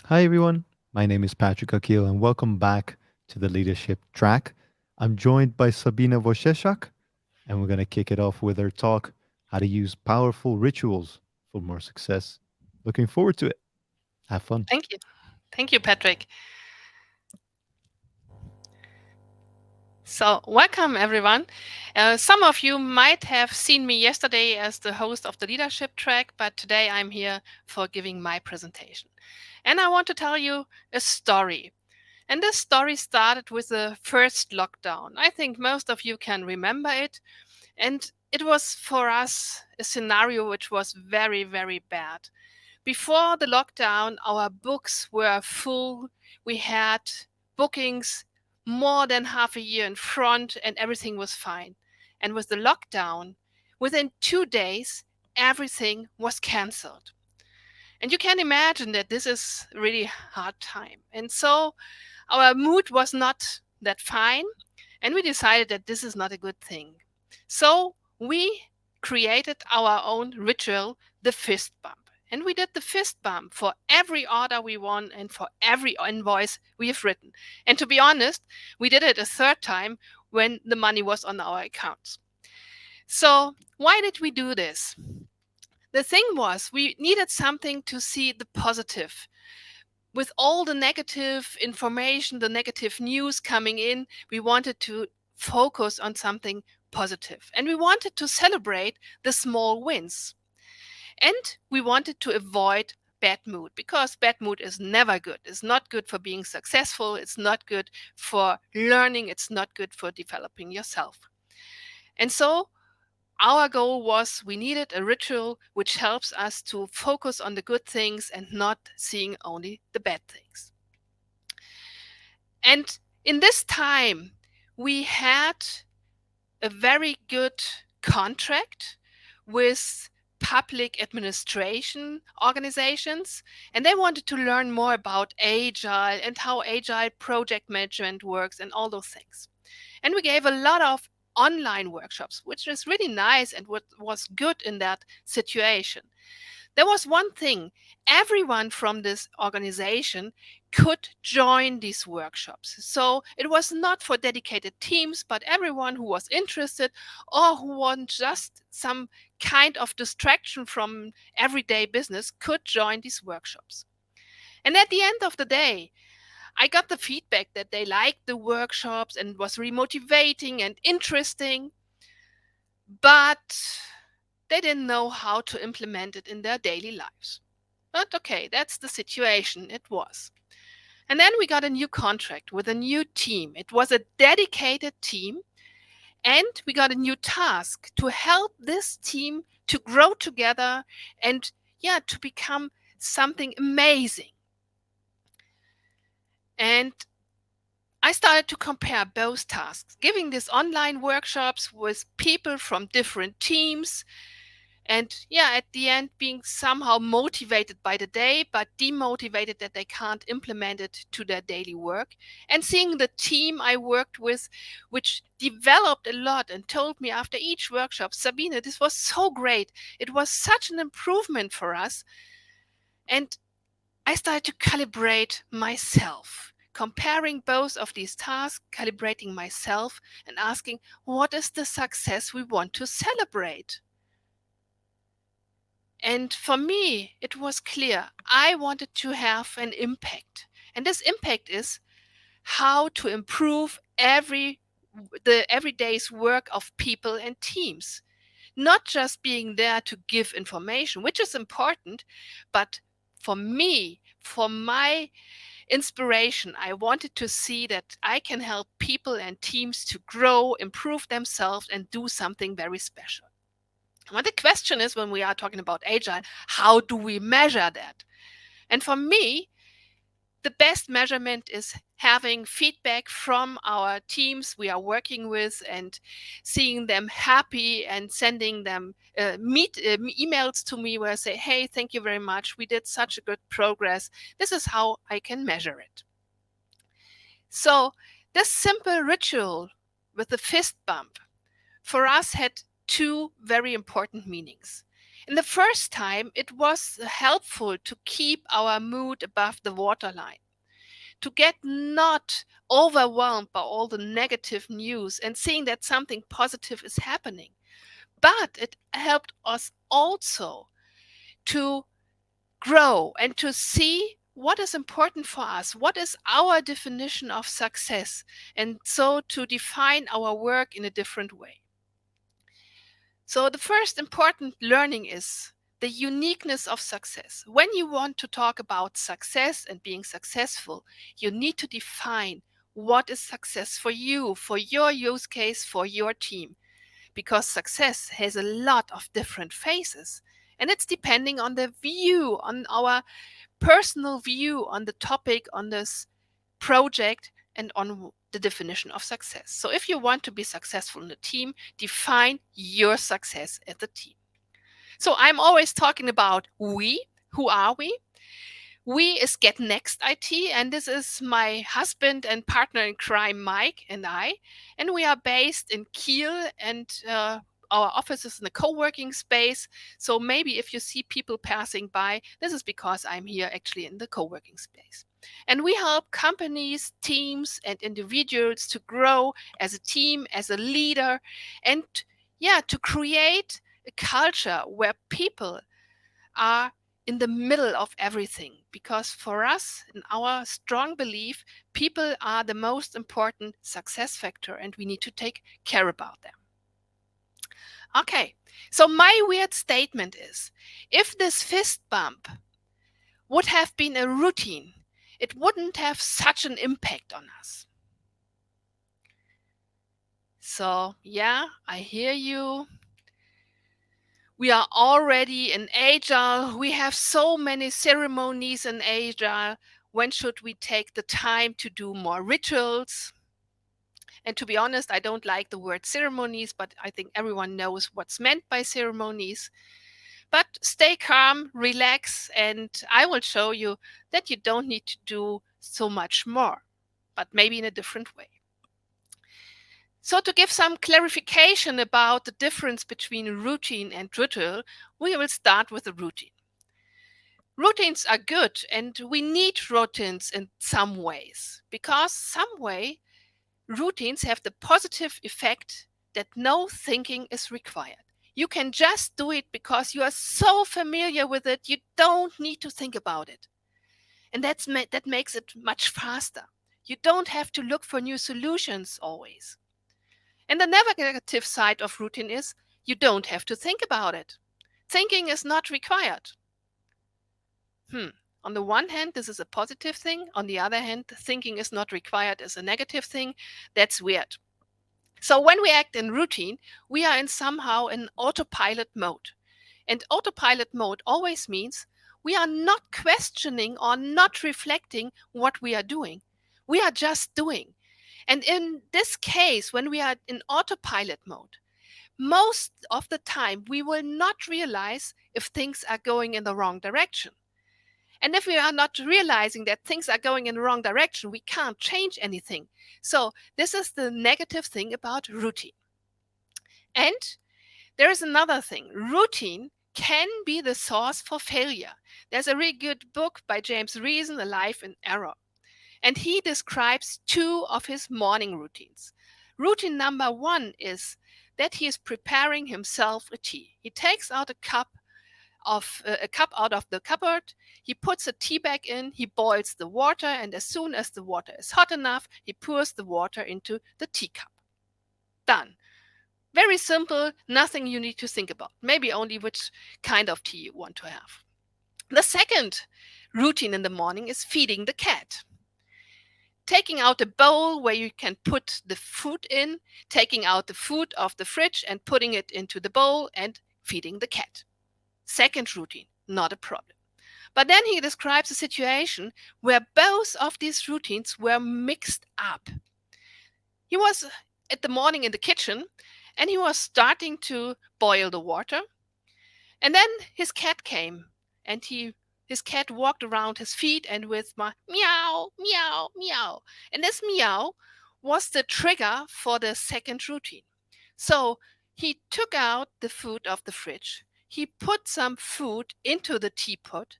Hi, everyone. My name is Patrick Akil, and welcome back to the Leadership Track. I'm joined by Sabine Wojcieszak, and we're going to kick it off with our talk how to use powerful rituals for more success. Looking forward to it. Have fun. Thank you. Thank you, Patrick. So, welcome everyone. Some of you might have seen me yesterday as the host of the leadership track, but today I'm here for giving my presentation. And I want to tell you a story. And this story started with the first lockdown. I think most of you can remember it. And it was for us a scenario which was very, very bad. Before the lockdown, our books were full. We had bookings more than half a year in front, and everything was fine. And with the lockdown, within 2 days, everything was cancelled. And you can imagine that this is a really hard time. And so our mood was not that fine, and we decided that this is not a good thing. So we created our own ritual, the fist bump. And we did the fist bump for every order we won and for every invoice we have written. And to be honest, we did it a third time when the money was on our accounts. So, why did we do this? The thing was, we needed something to see the positive. With all the negative information, the negative news coming in, we wanted to focus on something positive. And we wanted to celebrate the small wins. And we wanted to avoid bad mood because bad mood is never good. It's not good for being successful. It's not good for learning. It's not good for developing yourself. And so our goal was we needed a ritual which helps us to focus on the good things and not seeing only the bad things. And in this time, we had a very good contract with public administration organizations, and they wanted to learn more about agile and how agile project management works and all those things. And we gave a lot of online workshops, which is really nice and what was good in that situation. There was one thing: everyone from this organization could join these workshops. So it was not for dedicated teams, but everyone who was interested or who wanted just some kind of distraction from everyday business could join these workshops. And at the end of the day, I got the feedback that they liked the workshops and it was remotivating and interesting, but they didn't know how to implement it in their daily lives. But okay, that's the situation it was. And then we got a new contract with a new team. It was a dedicated team, and we got a new task to help this team to grow together and, yeah, to become something amazing. And I started to compare both tasks, giving these online workshops with people from different teams. And yeah, at the end, being somehow motivated by the day, but demotivated that they can't implement it to their daily work. And seeing the team I worked with, which developed a lot and told me after each workshop, Sabine, this was so great. It was such an improvement for us. And I started to calibrate myself, comparing both of these tasks, calibrating myself, and asking, what is the success we want to celebrate? And for me, it was clear I wanted to have an impact. And this impact is how to improve the everyday's work of people and teams. Not just being there to give information, which is important, but for me, for my inspiration, I wanted to see that I can help people and teams to grow, improve themselves, and do something very special. Well, the question is, when we are talking about agile, how do we measure that? And for me, the best measurement is having feedback from our teams we are working with and seeing them happy and sending them emails to me where I say, hey, thank you very much. We did such a good progress. This is how I can measure it. So this simple ritual with the fist bump for us had two very important meanings. In the first time, it was helpful to keep our mood above the waterline, to get not overwhelmed by all the negative news and seeing that something positive is happening. But it helped us also to grow and to see what is important for us, what is our definition of success, and so to define our work in a different way. So, the first important learning is the uniqueness of success. When you want to talk about success and being successful, you need to define what is success for your use case, for your team, because success has a lot of different phases. And it's depending on the view, on our personal view on the topic, on this project, and on the definition of success. So, if you want to be successful in a team, define your success as a team. So, I'm always talking about we. Who are we? We is Get Next IT, and this is my husband and partner in crime, Mike, and I. And we are based in Kiel, and our office is in a co working space. So maybe if you see people passing by, this is because I'm here actually in the co working space. And we help companies, teams, and individuals to grow as a team, as a leader, and yeah, to create a culture where people are in the middle of everything. Because for us, in our strong belief, people are the most important success factor and we need to take care about them. Okay, so my weird statement is, if this fist bump would have been a routine, it wouldn't have such an impact on us. So, yeah, I hear you. We are already in Agile. We have so many ceremonies in Agile. When should we take the time to do more rituals? And to be honest, I don't like the word ceremonies, but I think everyone knows what's meant by ceremonies. But stay calm, relax, and I will show you that you don't need to do so much more, but maybe in a different way. So, to give some clarification about the difference between routine and ritual, we will start with the routine. Routines are good, and we need routines in some ways, because some way routines have the positive effect that no thinking is required. You can just do it because you are so familiar with it, you don't need to think about it. And that makes it much faster. You don't have to look for new solutions always. And the negative side of routine is you don't have to think about it. Thinking is not required. On the one hand, this is a positive thing. On the other hand, thinking is not required is a negative thing. That's weird. So when we act in routine, we are in somehow in autopilot mode. And autopilot mode always means we are not questioning or not reflecting what we are doing. We are just doing. And in this case, when we are in autopilot mode, most of the time we will not realize if things are going in the wrong direction. And if we are not realizing that things are going in the wrong direction, we can't change anything. So, this is the negative thing about routine. And there is another thing, routine can be the source for failure. There's a really good book by James Reason, A Life in Error. And he describes two of his morning routines. Routine number one is that he is preparing himself a tea. He takes out a cup out of the cupboard. He puts a tea bag in, he boils the water, and as soon as the water is hot enough, he pours the water into the teacup. Done. Very simple, nothing you need to think about. Maybe only which kind of tea you want to have. The second routine in the morning is feeding the cat. Taking out a bowl where you can put the food in, taking out the food off the fridge and putting it into the bowl and feeding the cat. Second routine, not a problem. But then he describes a situation where both of these routines were mixed up. He was at the morning in the kitchen and he was starting to boil the water. And then his cat came and his cat walked around his feet and with my meow, meow, meow. And this meow was the trigger for the second routine. So he took out the food of the fridge. he put some food into the teapot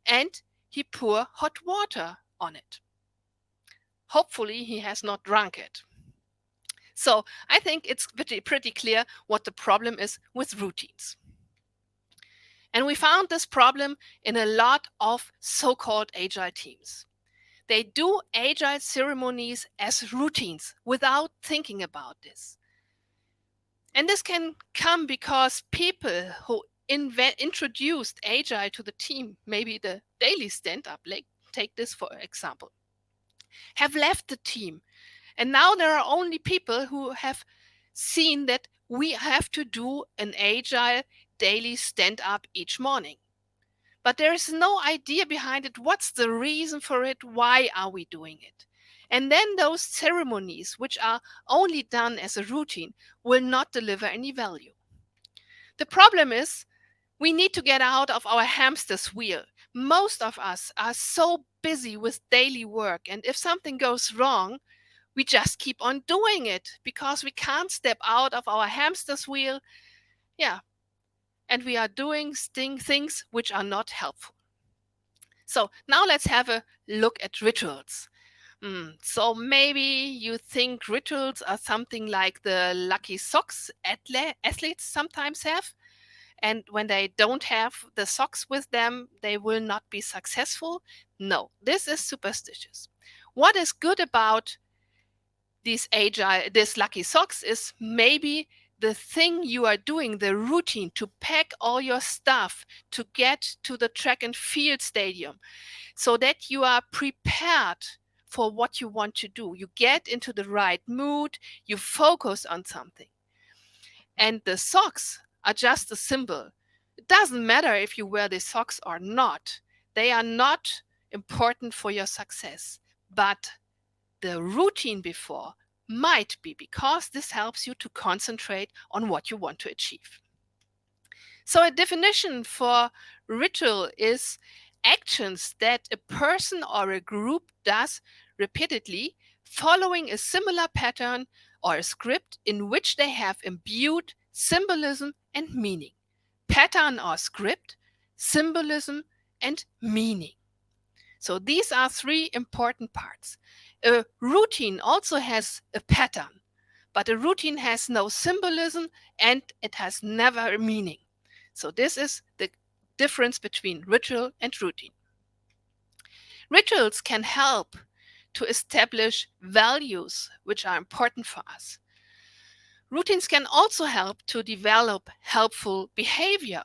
and he pour hot water on it. Hopefully he has not drunk it. So I think it's pretty clear what the problem is with routines. And we found this problem in a lot of so-called agile teams. They do agile ceremonies as routines without thinking about this. And this can come because people who introduced agile to the team, maybe the daily stand-up, like take this for example, have left the team. And now there are only people who have seen that we have to do an agile daily stand-up each morning. But there is no idea behind it. What's the reason for it? Why are we doing it? And then those ceremonies, which are only done as a routine, will not deliver any value. The problem is we need to get out of our hamster's wheel. Most of us are so busy with daily work, and if something goes wrong, we just keep on doing it because we can't step out of our hamster's wheel. Yeah, and we are doing things which are not helpful. So now let's have a look at rituals. So maybe you think rituals are something like the lucky socks athletes sometimes have. And when they don't have the socks with them, they will not be successful. No, this is superstitious. What is good about this lucky socks is maybe the thing you are doing, the routine to pack all your stuff to get to the track and field stadium so that you are prepared for what you want to do. You get into the right mood, you focus on something. And the socks are just a symbol. It doesn't matter if you wear the socks or not. They are not important for your success. But the routine before might be, because this helps you to concentrate on what you want to achieve. So a definition for ritual is actions that a person or a group does repeatedly, following a similar pattern or a script in which they have imbued symbolism and meaning. Pattern or script, symbolism, and meaning. So these are three important parts. A routine also has a pattern, but a routine has no symbolism and it has never a meaning. So this is the difference between ritual and routine. Rituals can help to establish values which are important for us. Routines can also help to develop helpful behavior.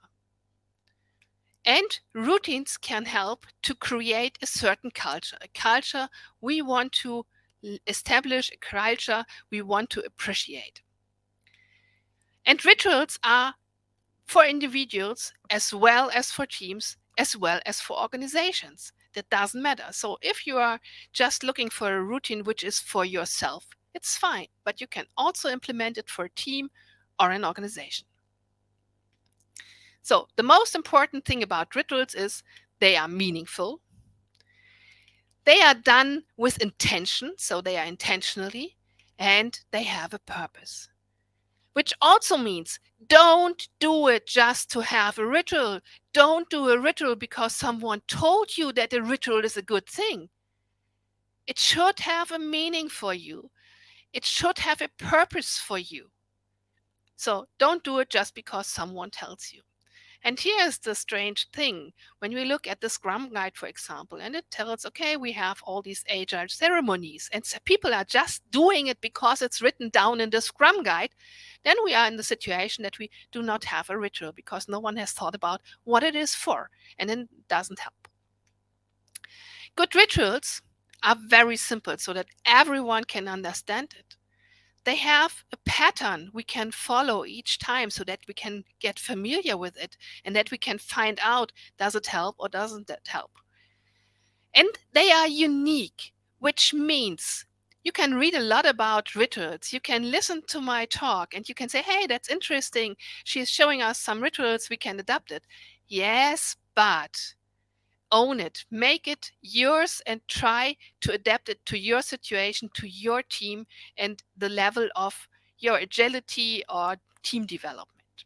And routines can help to create a certain culture, a culture we want to establish, a culture we want to appreciate. And rituals are for individuals as well as for teams, as well as for organizations. That doesn't matter. So if you are just looking for a routine which is for yourself, it's fine, but you can also implement it for a team or an organization. So the most important thing about rituals is they are meaningful. They are done with intention, so they are intentionally, and they have a purpose. Which also means don't do it just to have a ritual. Don't do a ritual because someone told you that a ritual is a good thing. It should have a meaning for you. It should have a purpose for you. So don't do it just because someone tells you. And here's the strange thing. When we look at the Scrum Guide, for example, and it tells, okay, we have all these agile ceremonies, and so people are just doing it because it's written down in the Scrum Guide, then we are in the situation that we do not have a ritual because no one has thought about what it is for, and then it doesn't help. Good rituals are very simple so that everyone can understand it. They have a pattern we can follow each time so that we can get familiar with it and that we can find out, does it help or doesn't it help? And they are unique, which means you can read a lot about rituals. You can listen to my talk and you can say, hey, that's interesting. She's showing us some rituals, we can adapt it. Yes, but own it, make it yours, and try to adapt it to your situation, to your team, and the level of your agility or team development.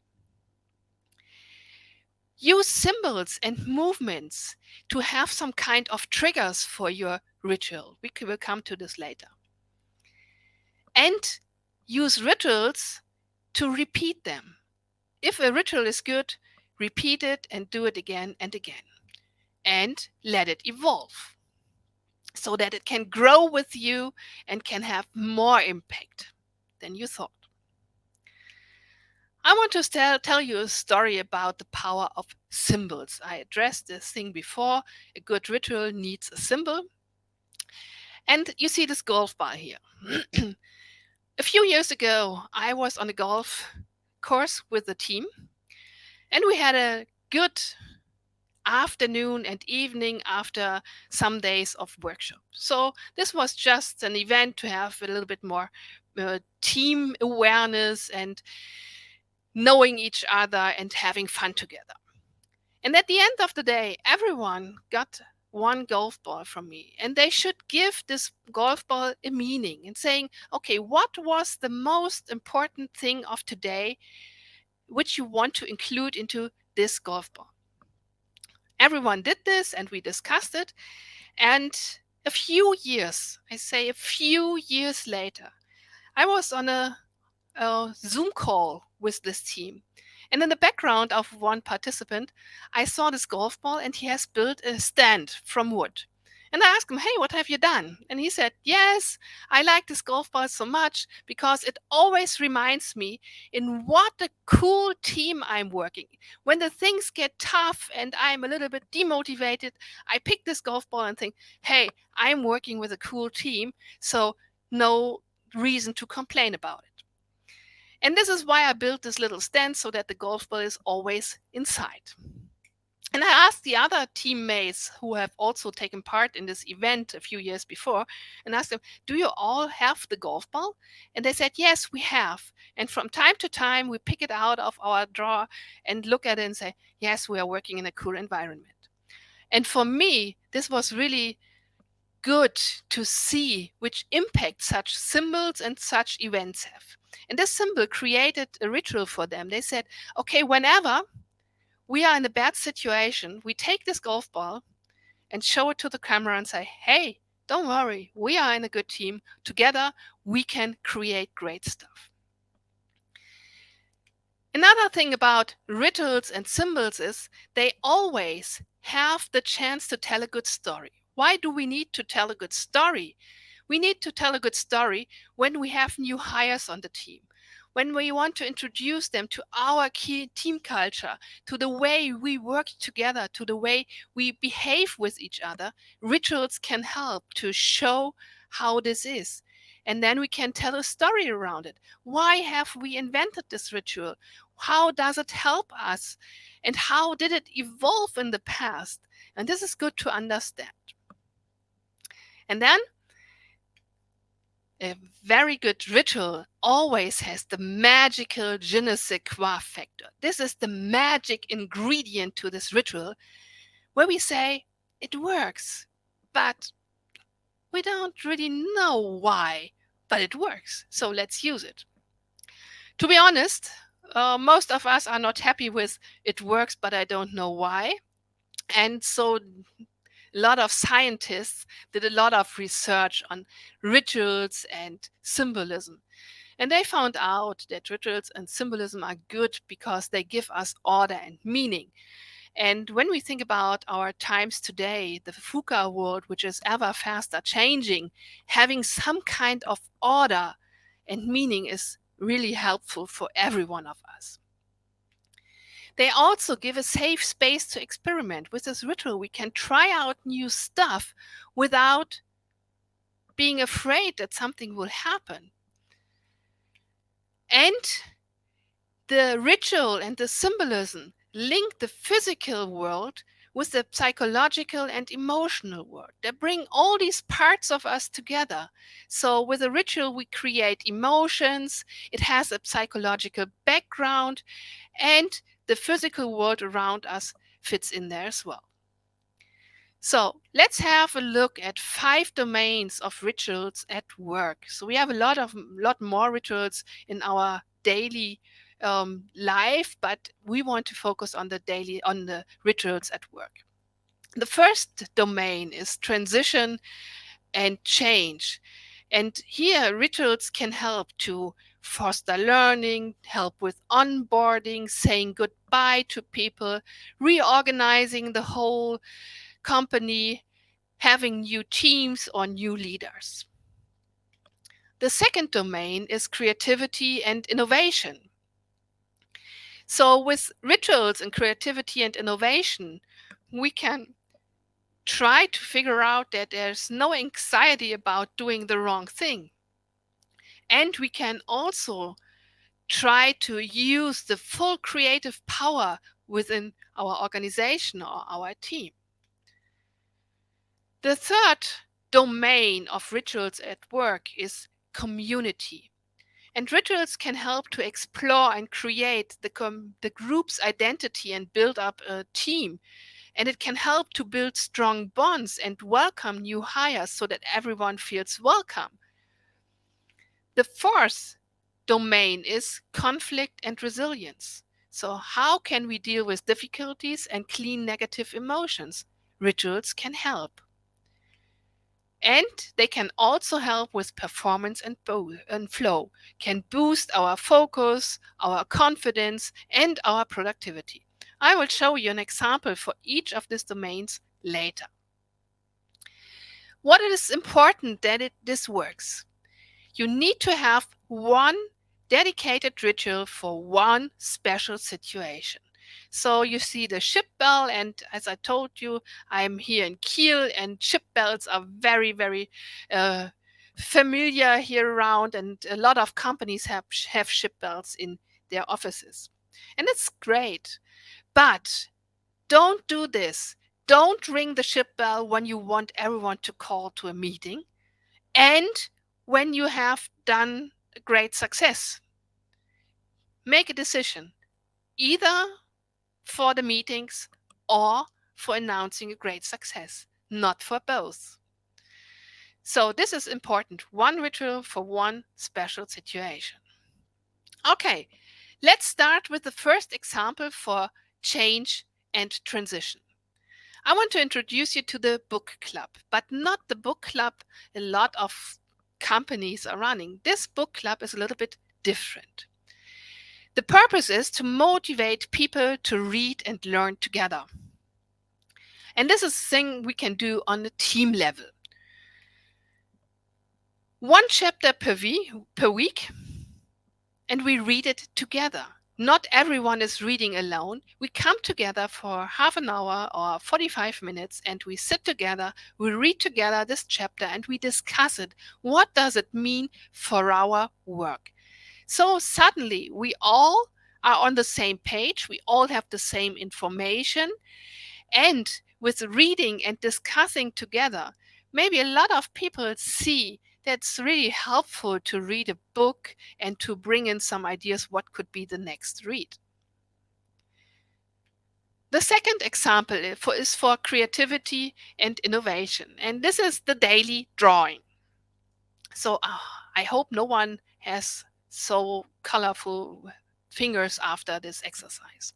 Use symbols and movements to have some kind of triggers for your ritual. We will come to this later. And use rituals to repeat them. If a ritual is good, repeat it and do it again and again. And let it evolve so that it can grow with you and can have more impact than you thought. I want to tell you a story about the power of symbols. I addressed this thing before. A good ritual needs a symbol. And you see this golf ball here. A few years ago, I was on a golf course with the team, and we had a good afternoon and evening after some days of workshop. So this was just an event to have a little bit more team awareness and knowing each other and having fun together. And at the end of the day, everyone got one golf ball from me, and they should give this golf ball a meaning and saying, okay, what was the most important thing of today which you want to include into this golf ball? Everyone did this and we discussed it. And a few years, I say a few years later, I was on a Zoom call with this team. And in the background of one participant, I saw this golf ball and he has built a stand from wood. And I asked him, hey, what have you done? And he said, yes, I like this golf ball so much because it always reminds me in what a cool team I'm working. When the things get tough and I'm a little bit demotivated, I pick this golf ball and think, hey, I'm working with a cool team, so no reason to complain about it. And this is why I built this little stand so that the golf ball is always inside. And I asked the other teammates who have also taken part in this event a few years before and asked them, do you all have the golf ball? And they said, yes, we have. And from time to time, we pick it out of our drawer and look at it and say, yes, we are working in a cool environment. And for me, this was really good to see which impact such symbols and such events have. And this symbol created a ritual for them. They said, okay, whenever we are in a bad situation, we take this golf ball and show it to the camera and say, hey, don't worry, we are in a good team. Together, we can create great stuff. Another thing about rituals and symbols is they always have the chance to tell a good story. Why do we need to tell a good story? We need to tell a good story when we have new hires on the team, when we want to introduce them to our key team culture, to the way we work together, to the way we behave with each other. Rituals can help to show how this is. And then we can tell a story around it. Why have we invented this ritual? How does it help us? And how did it evolve in the past? And this is good to understand. And then a very good ritual always has the magical je ne sais quoi factor. This is the magic ingredient to this ritual where we say it works, but we don't really know why, but it works. So let's use it. To be honest, most of us are not happy with it works, but I don't know why. And so a lot of scientists did a lot of research on rituals and symbolism. And they found out that rituals and symbolism are good because they give us order and meaning. And when we think about our times today, the VUCA world, which is ever faster changing, having some kind of order and meaning is really helpful for every one of us. They also give a safe space to experiment. With this ritual, we can try out new stuff without being afraid that something will happen. And the ritual and the symbolism link the physical world with the psychological and emotional world. They bring all these parts of us together. So with a ritual, we create emotions. It has a psychological background, and the physical world around us fits in there as well. So let's have a look at 5 domains of rituals at work. So we have a lot more rituals in our daily life, but we want to focus on on the rituals at work. The first domain is transition and change. And here, rituals can help to foster learning, help with onboarding, saying goodbye to people, reorganizing the whole company, having new teams or new leaders. The second domain is creativity and innovation. So, with rituals and creativity and innovation, we can try to figure out that there's no anxiety about doing the wrong thing. And we can also try to use the full creative power within our organization or our team. The third domain of rituals at work is community. And rituals can help to explore and create the group's identity and build up a team. And it can help to build strong bonds and welcome new hires so that everyone feels welcome. The fourth domain is conflict and resilience. So, how can we deal with difficulties and clean negative emotions? Rituals can help. And they can also help with performance and flow, can boost our focus, our confidence, and our productivity. I will show you an example for each of these domains later. What is important that this works? You need to have one dedicated ritual for one special situation. So you see the ship bell, and as I told you, I'm here in Kiel, and ship bells are very, very uh, familiar here around, and a lot of companies have ship bells in their offices. And it's great. But don't do this. Don't ring the ship bell when you want everyone to call to a meeting and when you have done a great success. Make a decision either for the meetings or for announcing a great success, not for both. So, this is important. One ritual for one special situation. Okay, let's start with the first example for change and transition. I want to introduce you to the book club, but not the book club a lot of companies are running. This book club is a little bit different. The purpose is to motivate people to read and learn together. And this is a thing we can do on the team level. One chapter per week, and we read it together. Not everyone is reading alone. We come together for half an hour or 45 minutes and we sit together, we read together this chapter and we discuss it. What does it mean for our work? So suddenly we all are on the same page, we all have the same information, and with reading and discussing together, maybe a lot of people see that's really helpful to read a book and to bring in some ideas what could be the next read. The second example is for creativity and innovation, and this is the daily drawing. So I hope no one has so colorful fingers after this exercise.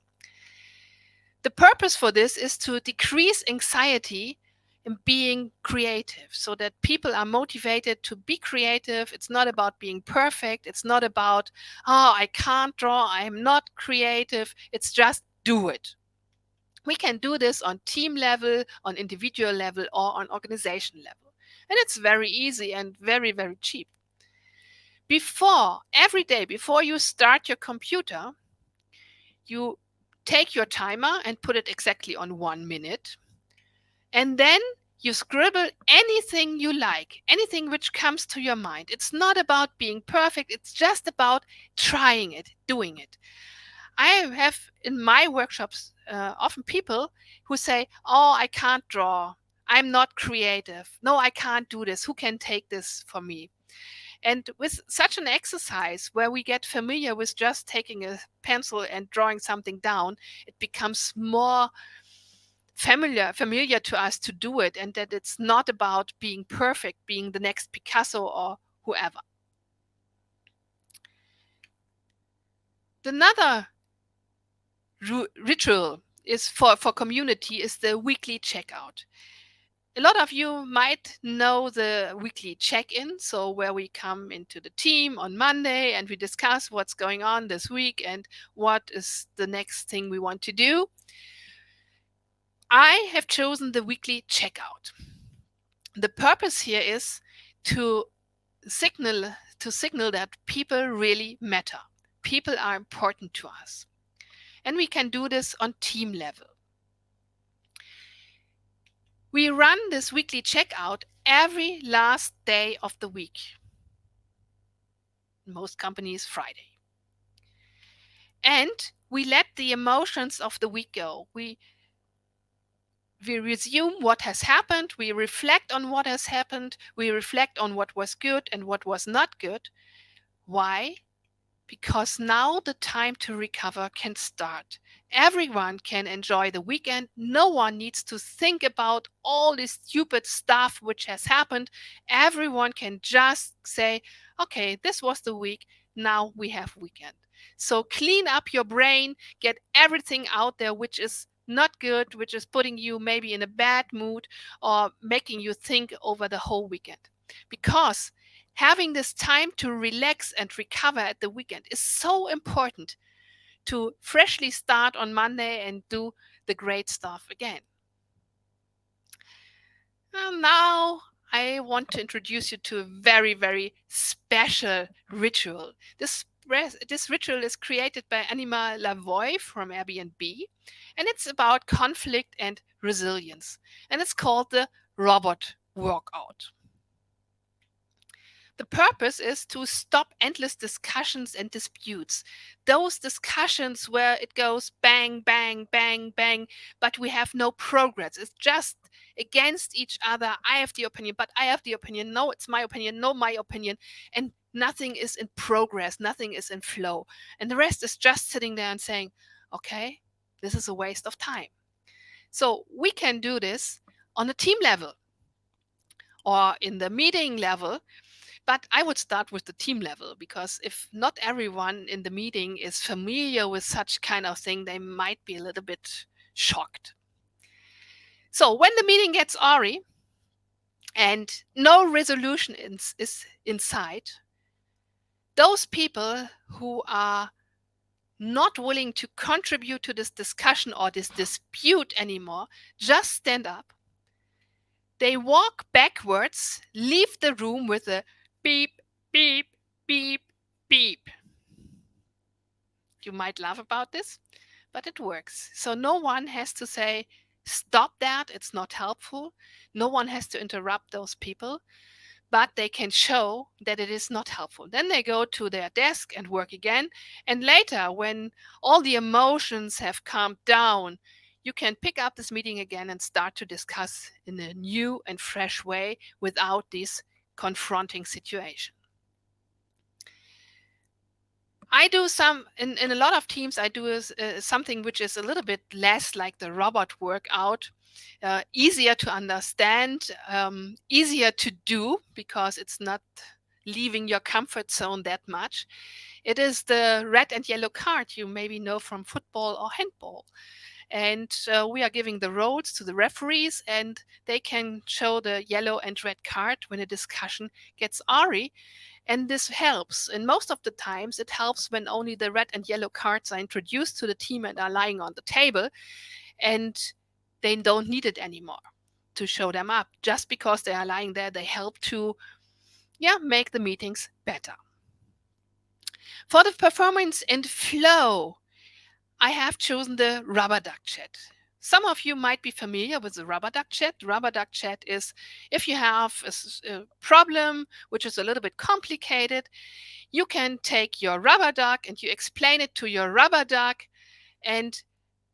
The purpose for this is to decrease anxiety in being creative so that people are motivated to be creative. It's not about being perfect. It's not about, oh, I can't draw. I'm not creative. It's just do it. We can do this on team level, on individual level, or on organization level. And it's very easy and very, very cheap. Every day, before you start your computer, you take your timer and put it exactly on 1 minute. And then you scribble anything you like, anything which comes to your mind. It's not about being perfect, it's just about trying it, doing it. I have in my workshops often people who say, oh, I can't draw. I'm not creative. No, I can't do this. Who can take this for me? And with such an exercise where we get familiar with just taking a pencil and drawing something down, it becomes more familiar to us to do it, and that it's not about being perfect, being the next Picasso or whoever. Another ritual is for community is the weekly checkout. A lot of you might know the weekly check-in, so where we come into the team on Monday and we discuss what's going on this week and what is the next thing we want to do. I have chosen the weekly checkout. The purpose here is to signal that people really matter. People are important to us. And we can do this on team level. We run this weekly checkout every last day of the week. In most companies, Friday. And we let the emotions of the week go. We resume what has happened. We reflect on what has happened. We reflect on what was good and what was not good. Why? Because now the time to recover can start. Everyone can enjoy the weekend. No one needs to think about all this stupid stuff which has happened. Everyone can just say, okay, this was the week. Now we have weekend. So clean up your brain, get everything out there which is not good, which is putting you maybe in a bad mood or making you think over the whole weekend. Because having this time to relax and recover at the weekend is so important to freshly start on Monday and do the great stuff again. And now I want to introduce you to a very, very special ritual. This ritual is created by Anima Lavoie from Airbnb, and it's about conflict and resilience. And it's called the robot workout. The purpose is to stop endless discussions and disputes. Those discussions where it goes bang, bang, bang, bang, but we have no progress. It's just against each other. I have the opinion, but I have the opinion. No, it's my opinion. No, my opinion. And nothing is in progress. Nothing is in flow. And the rest is just sitting there and saying, okay, this is a waste of time. So we can do this on a team level or in the meeting level. But I would start with the team level, because if not everyone in the meeting is familiar with such kind of thing, they might be a little bit shocked. So when the meeting gets awry and no resolution is in sight, those people who are not willing to contribute to this discussion or this dispute anymore just stand up. They walk backwards, leave the room with a beep, beep, beep, beep. You might laugh about this, but it works. So no one has to say, stop that, it's not helpful. No one has to interrupt those people, but they can show that it is not helpful. Then they go to their desk and work again. And later, when all the emotions have calmed down, you can pick up this meeting again and start to discuss in a new and fresh way without this confronting situation. I do some in a lot of teams. I do something which is a little bit less like the robot workout, easier to understand, easier to do, because it's not leaving your comfort zone that much. It is the red and yellow card you maybe know from football or handball. And we are giving the roles to the referees, and they can show the yellow and red card when a discussion gets awry. And this helps. And most of the times, it helps when only the red and yellow cards are introduced to the team and are lying on the table, and they don't need it anymore to show them up. Just because they are lying there, they help to make the meetings better. For the performance and flow, I have chosen the rubber duck chat. Some of you might be familiar with the rubber duck chat. Rubber duck chat is if you have a problem which is a little bit complicated, you can take your rubber duck and you explain it to your rubber duck, and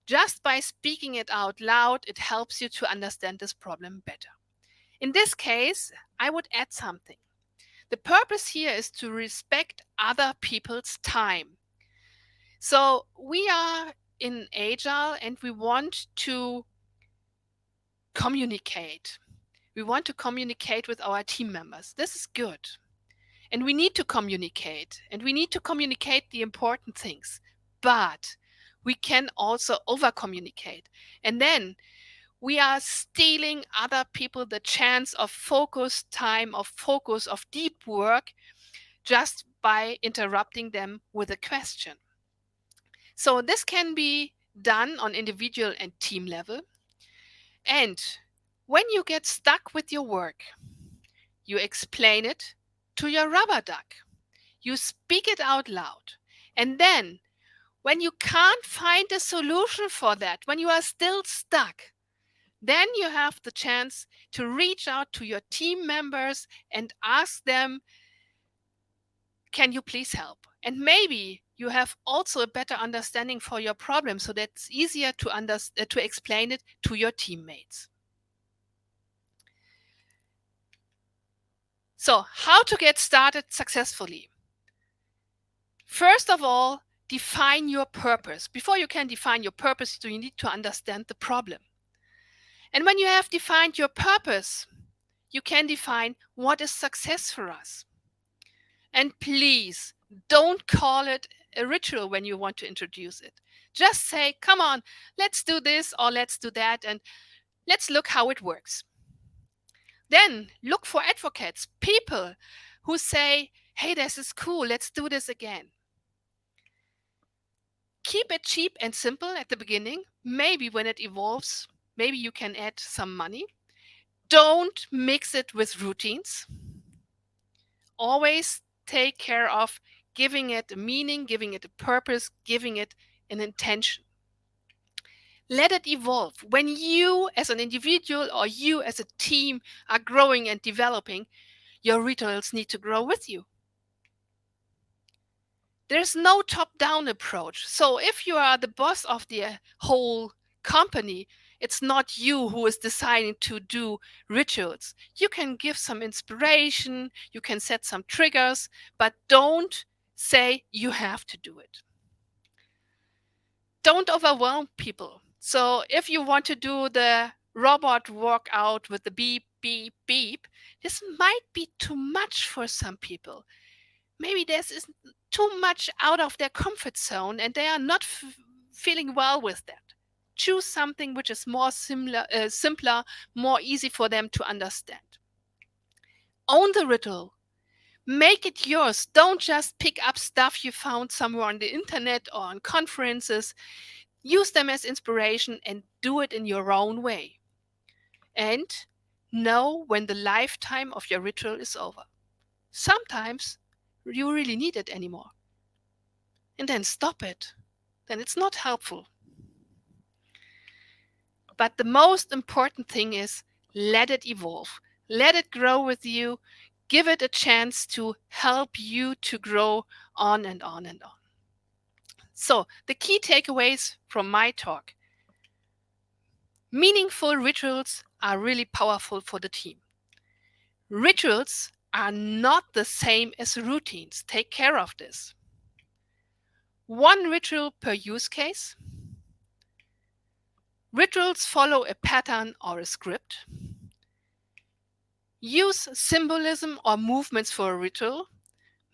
just by speaking it out loud, it helps you to understand this problem better. In this case, I would add something. The purpose here is to respect other people's time. So we are in Agile and we want to communicate. We want to communicate with our team members. This is good. And we need to communicate. And we need to communicate the important things. but we can also over communicate. And then we are stealing other people the chance of focus time, of focus, of deep work, just by interrupting them with a question. So this can be done on individual and team level. And when you get stuck with your work, you explain it to your rubber duck. You speak it out loud. And then, when you can't find a solution for that, when you are still stuck, then you have the chance to reach out to your team members and ask them, can you please help? And maybe you have also a better understanding for your problem, so that it's easier to explain it to your teammates. So, how to get started successfully? First of all, define your purpose. Before you can define your purpose, you need to understand the problem. And when you have defined your purpose, you can define what is success for us. And please don't call it a ritual when you want to introduce it. Just say, come on, let's do this or let's do that, and let's look how it works. Then look for advocates, people who say, hey, this is cool, let's do this again. Keep it cheap and simple at the beginning. Maybe when it evolves, maybe you can add some money. Don't mix it with routines. Always take care of giving it a meaning, giving it a purpose, giving it an intention. Let it evolve. When you as an individual or you as a team are growing and developing, your rituals need to grow with you. There's no top-down approach. So if you are the boss of the whole company, it's not you who is deciding to do rituals. You can give some inspiration, you can set some triggers, but don't say you have to do it. Don't overwhelm people. So if you want to do the robot workout with the beep, beep, beep, this might be too much for some people. Maybe this is too much out of their comfort zone and they are not feeling well with that. Choose something which is more simpler, more easy for them to understand. Own the ritual. Make it yours. Don't just pick up stuff you found somewhere on the internet or on conferences. Use them as inspiration and do it in your own way. And know when the lifetime of your ritual is over. Sometimes you really need it anymore. And then stop it. Then it's not helpful. But the most important thing is let it evolve. Let it grow with you. Give it a chance to help you to grow on and on and on. So, the key takeaways from my talk. Meaningful rituals are really powerful for the team. Rituals are not the same as routines. Take care of this. One ritual per use case. Rituals follow a pattern or a script. Use symbolism or movements for a ritual.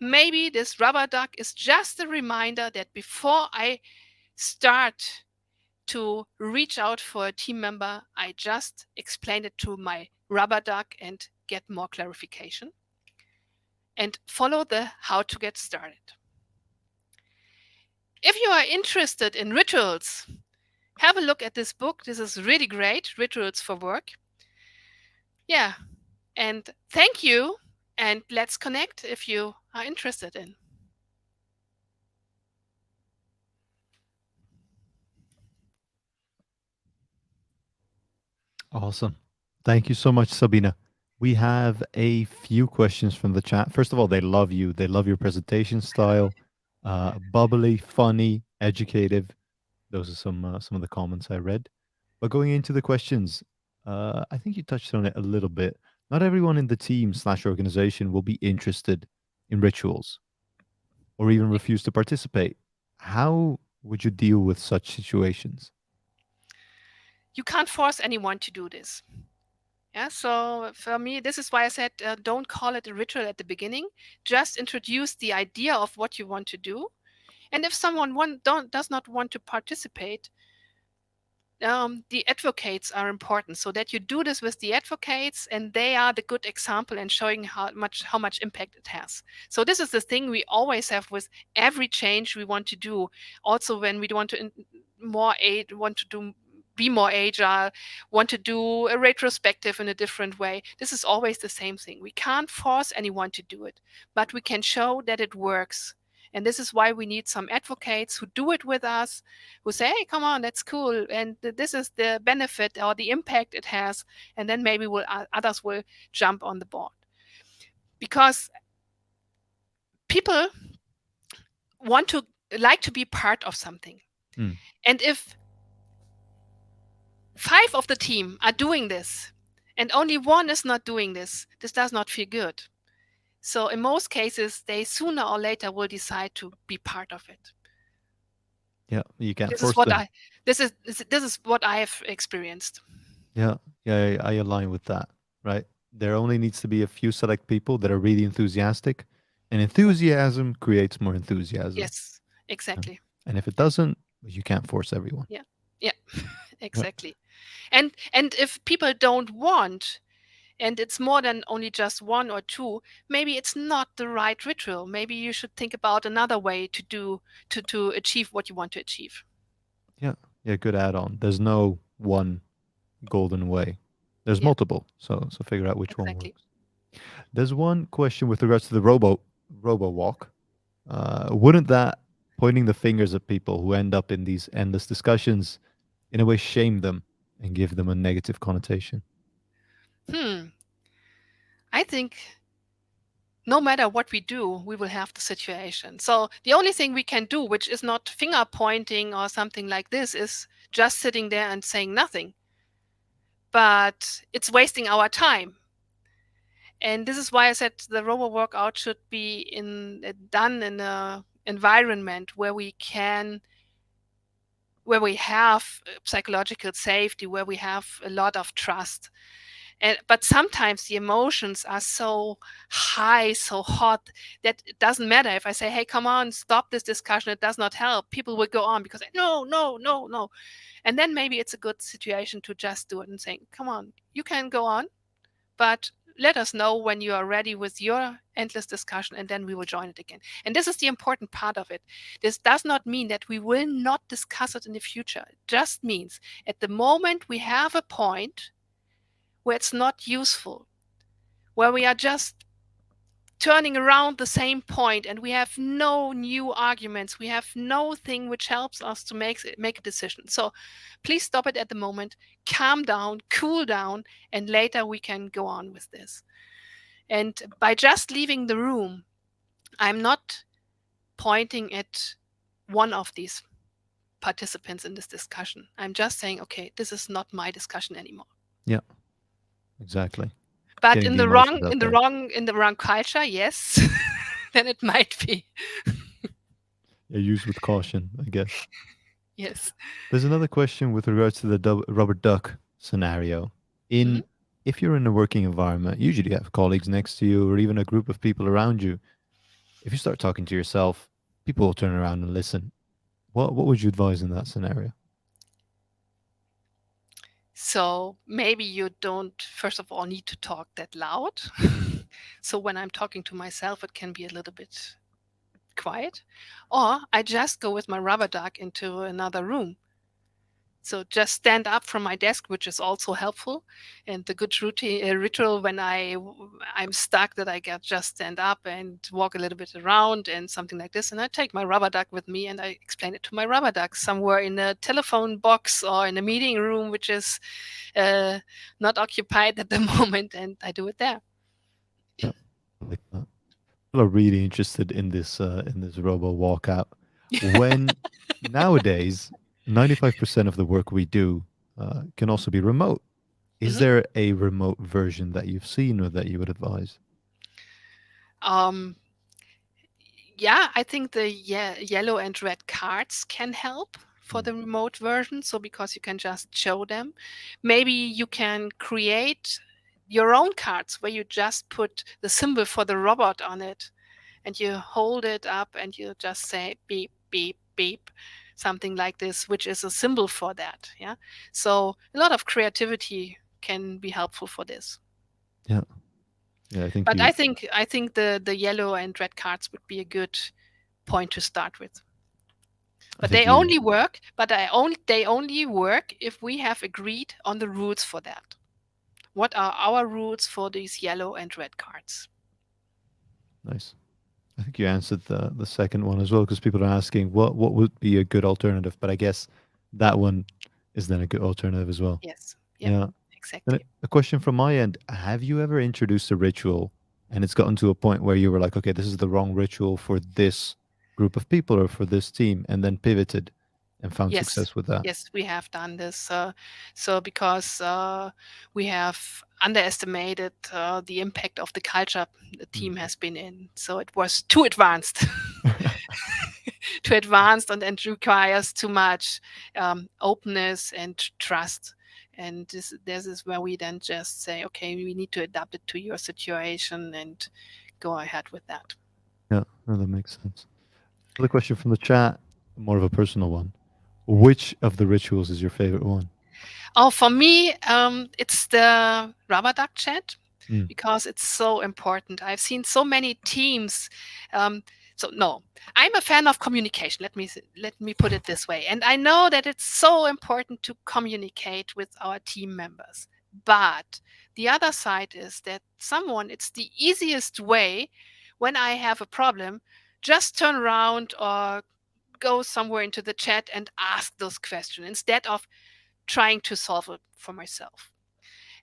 Maybe this rubber duck is just a reminder that before I start to reach out for a team member, I just explain it to my rubber duck and get more clarification. And follow the how to get started. If you are interested in rituals, have a look at this book. This is really great, Rituals for Work. Yeah, and thank you, and let's connect if you are interested in. Awesome. Thank you so much, Sabina. We have a few questions from the chat. First of all, they love you. They love your presentation style. Bubbly, funny, educative. Those are some of the comments I read. But going into the questions, I think you touched on it a little bit. Not everyone in the team slash organization will be interested in rituals or even refuse to participate. How would you deal with such situations? You can't force anyone to do this. Yeah, so for me, this is why I said don't call it a ritual at the beginning. Just introduce the idea of what you want to do. And if someone does not want to participate, the advocates are important, so that you do this with the advocates and they are the good example and showing how much impact it has. So this is the thing we always have with every change we want to do. Also when we want to more aid want to do be more agile, want to do a retrospective in a different way, this is always the same thing. We can't force anyone to do it, but we can show that it works. And this is why we need some advocates who do it with us, who say, hey, come on, that's cool. And this is the benefit or the impact it has. And then maybe others will jump on the board. Because people want to like to be part of something. Mm. And if 5 of the team are doing this and only one is not doing this, this does not feel good. So in most cases, they sooner or later will decide to be part of it. Yeah, you can't This is force what them. I this is what I have experienced. Yeah, yeah, I align with that. Right, there only needs to be a few select people that are really enthusiastic, and enthusiasm creates more enthusiasm. Yes, Yeah. exactly. And if it doesn't, you can't force everyone. Yeah. Yeah. Yeah, Exactly. And if people don't want, and it's more than only just one or two, maybe it's not the right ritual. Maybe you should think about another way to do to achieve what you want to achieve. yeah, yeah. Good add-on. There's no one golden way. There's Yeah, multiple. So figure out which one exactly. works. There's one question with regards to the robo walk. Wouldn't that pointing the fingers at people who end up in these endless discussions in a way shame them and give them a negative connotation? Hmm. I think no matter what we do, we will have the situation. So the only thing we can do, which is not finger pointing or something like this, is just sitting there and saying nothing. But it's wasting our time. And this is why I said the robo workout should be done in a environment where we have psychological safety, where we have a lot of trust. But sometimes the emotions are so high, so hot, that it doesn't matter if I say, hey, come on, stop this discussion, it does not help. People will go on because no, no, no, no. And then maybe it's a good situation to just do it and say, come on, you can go on, but let us know when you are ready with your endless discussion, and then we will join it again. And this is the important part of it. This does not mean that we will not discuss it in the future. It just means at the moment we have a point where it's not useful, where we are just turning around the same point and we have no new arguments, we have no thing which helps us to make a decision. So please stop it at the moment, calm down, cool down, and later we can go on with this. And by just leaving the room, I'm not pointing at one of these participants in this discussion. I'm just saying, okay, this is not my discussion anymore. Yeah, exactly. But Getting the emotions out there. in the wrong culture, yes, then it might be. Yeah, use with caution, I guess. Yes. There's another question with regards to the rubber duck scenario. Mhm. In If you're in a working environment, usually you have colleagues next to you or even a group of people around you. If you start talking to yourself, people will turn around and listen. What would you advise in that scenario? So maybe you don't, first of all, need to talk that loud. So when I'm talking to myself, it can be a little bit quiet. Or I just go with my rubber duck into another room. So just stand up from my desk, which is also helpful. And the good ritual when I'm stuck, that I get just stand up and walk a little bit around and something like this. And I take my rubber duck with me and I explain it to my rubber duck somewhere in a telephone box or in a meeting room, which is uh, not occupied at the moment, and I do it there. Yeah, I like that. People are really interested in this robo walkout. When nowadays 95% of the work we do can also be remote. Is Mhm. there a remote version that you've seen or that you would advise? Um, yeah, I think the yellow and red cards can help for Mm. the remote version. So because you can just show them, maybe you can create your own cards where you just put the symbol for the robot on it and you hold it up and you just say beep. beep, beep, something like this, which is a symbol for that. Yeah. So a lot of creativity can be helpful for this. Yeah. Yeah. I think But you. I think the yellow and red cards would be a good point to start with. I But think you. they only work if we have agreed on the rules for that. What are our rules for these yellow and red cards? Nice. I think you answered the second one as well because people are asking what would be a good alternative, but I guess that one is then a good alternative as well. Yes. Yep. Yeah. Then Exactly. a question from my end: have you ever introduced a ritual and it's gotten to a point where you were like, okay, this is the wrong ritual for this group of people or for this team, and then pivoted and found Yes, success with that? yes, we have done this. So because we have underestimated the impact of the culture the Mm. team has been in, so it was too advanced, too advanced, and requires too much openness and trust. And this is where we then just say, okay, we need to adapt it to your situation and go ahead with that. Yeah, no, that makes sense. Another question from the chat, more of a personal one. Which of the rituals is your favorite one? Oh, for me, it's the rubber duck chat Mm. because it's so important. I've seen so many teams. Um, so no, I'm a fan of communication. Let me put it this way. And I know that it's so important to communicate with our team members. But the other side is that it's the easiest way when I have a problem, just turn around or go somewhere into the chat and ask those questions instead of trying to solve it for myself.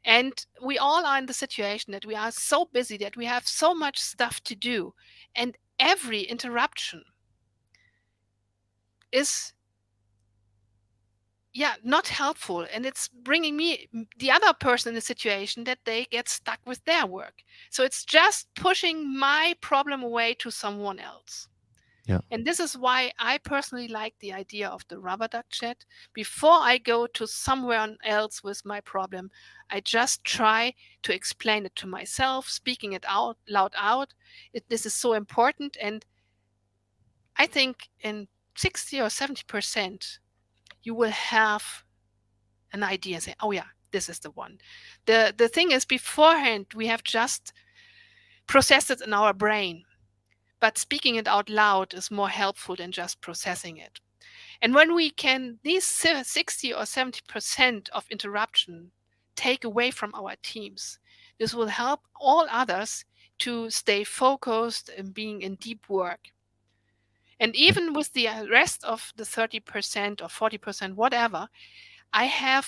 And we all are in the situation that we are so busy that we have so much stuff to do. And every interruption is, yeah, not helpful. And it's bringing me, the other person, in a situation that they get stuck with their work. So it's just pushing my problem away to someone else. Yeah, And this is why I personally like the idea of the rubber duck chat. Before I go to someone else with my problem, I just try to explain it to myself, speaking it out loud out. This is so important. And I think in 60 or 70%, you will have an idea and say, oh yeah, this is the one. The thing is, beforehand, we have just processed it in our brain. But speaking it out loud is more helpful than just processing it. And when we can, these 60 or 70% of interruption take away from our teams, this will help all others to stay focused and being in deep work. And yeah, even with the rest of the 30% or 40%, whatever, I have,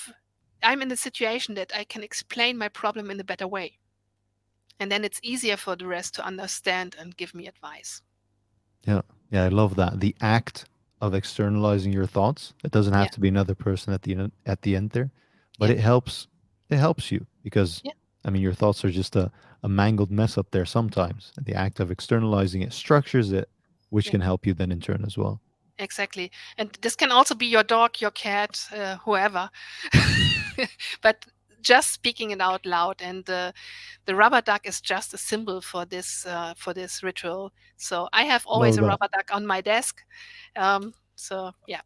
I'm in the situation that I can explain my problem in a better way. And then it's easier for the rest to understand and give me advice. yeah, yeah. I love that. The act of externalizing your thoughts. It doesn't have Yeah, to be another person at the end there, but yeah, it helps. It helps you because yeah, I mean your thoughts are just a mangled mess up there sometimes. And the act of externalizing it structures it, which yeah. can help you then in turn as well. Exactly. And this can also be your dog, your cat, whoever. But just speaking it out loud, and the rubber duck is just a symbol for this ritual. So I have always Love a that. rubber duck on my desk. So yeah.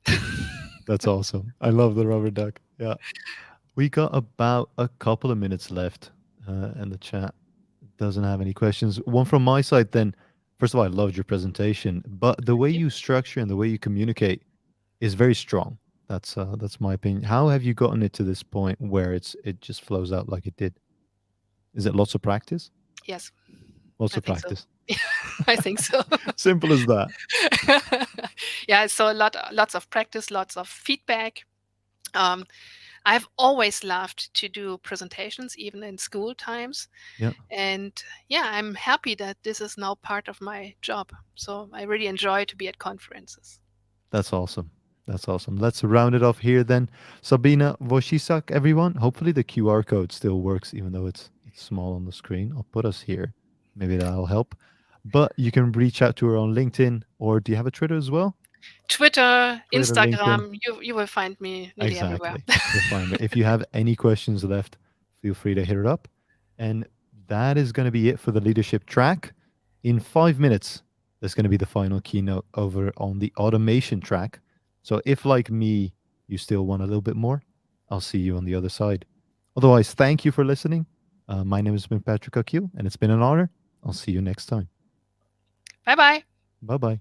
That's awesome. I love the rubber duck. Yeah. We got about a couple of minutes left, and the chat doesn't have any questions. One from my side, then. First of all, I loved your presentation, but the way Thank you. you structure and the way you communicate is very strong. That's my opinion. How have you gotten it to this point where it just flows out like it did? Is it lots of practice? Yes, Lots I of think so. practice. I think so. Simple as that. Yeah, so lots of practice, lots of feedback. Um, I've always loved to do presentations, even in school times. Yeah, And yeah, I'm happy that this is now part of my job. So I really enjoy to be at conferences. that's awesome. That's awesome. Let's round it off here then. Sabina, Wojcieszak, everyone. Hopefully the QR code still works, even though it's small on the screen. I'll put us here. Maybe that'll help. But you can reach out to her on LinkedIn, or do you have a Twitter as well? Twitter, Twitter, LinkedIn. Instagram, you will find me nearly everywhere. Exactly. You'll find it. If you have any questions left, feel free to hit it up. And that is going to be it for the leadership track. In 5 minutes, That's going to be the final keynote over on the automation track. So if, like me, you still want a little bit more, I'll see you on the other side. Otherwise, thank you for listening. My name has been Patrick Akil, and it's been an honor. I'll see you next time. Bye bye. Bye bye.